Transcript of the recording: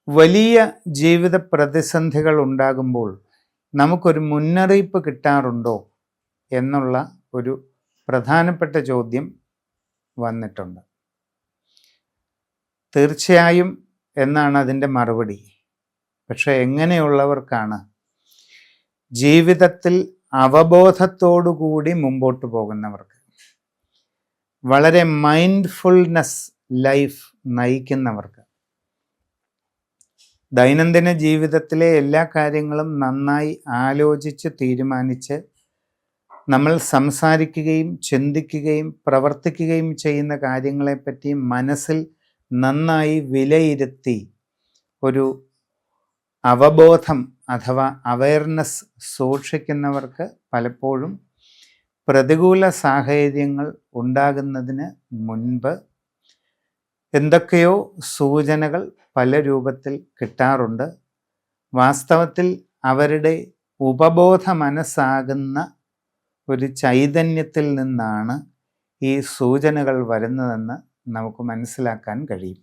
വലിയ ജീവിത പ്രതിസന്ധികൾ ഉണ്ടാകുമ്പോൾ നമുക്കൊരു മുന്നറിയിപ്പ് കിട്ടാറുണ്ടോ എന്നുള്ള ഒരു പ്രധാനപ്പെട്ട ചോദ്യം വന്നിട്ടുണ്ട്. തീർച്ചയായും എന്നാണ് അതിൻ്റെ മറുപടി. പക്ഷെ എങ്ങനെയുള്ളവർക്കാണ് ജീവിതത്തിൽ അവബോധത്തോടുകൂടി മുമ്പോട്ട് പോകുന്നവർക്ക്, വളരെ മൈൻഡ്ഫുൾനെസ് ലൈഫ് നയിക്കുന്നവർക്ക്, ദൈനംദിന ജീവിതത്തിലെ എല്ലാ കാര്യങ്ങളും നന്നായി ആലോചിച്ച് തീരുമാനിച്ച് നമ്മൾ സംസാരിക്കുകയും ചിന്തിക്കുകയും പ്രവർത്തിക്കുകയും ചെയ്യുന്ന കാര്യങ്ങളെപ്പറ്റി മനസ്സിൽ നന്നായി വിലയിരുത്തി ഒരു അവബോധം അഥവാ അവയർനെസ് സൂക്ഷിക്കുന്നവർക്ക് പലപ്പോഴും പ്രതികൂല സാഹചര്യങ്ങൾ ഉണ്ടാകുന്നതിന് മുൻപ് എന്തൊക്കെയോ സൂചനകൾ പല രൂപത്തിൽ കിട്ടാറുണ്ട്. വാസ്തവത്തിൽ അവരുടെ ഉപബോധ മനസ്സാകുന്ന ഒരു ചൈതന്യത്തിൽ നിന്നാണ് ഈ സൂചനകൾ വരുന്നതെന്ന് നമുക്ക് മനസ്സിലാക്കാൻ കഴിയും.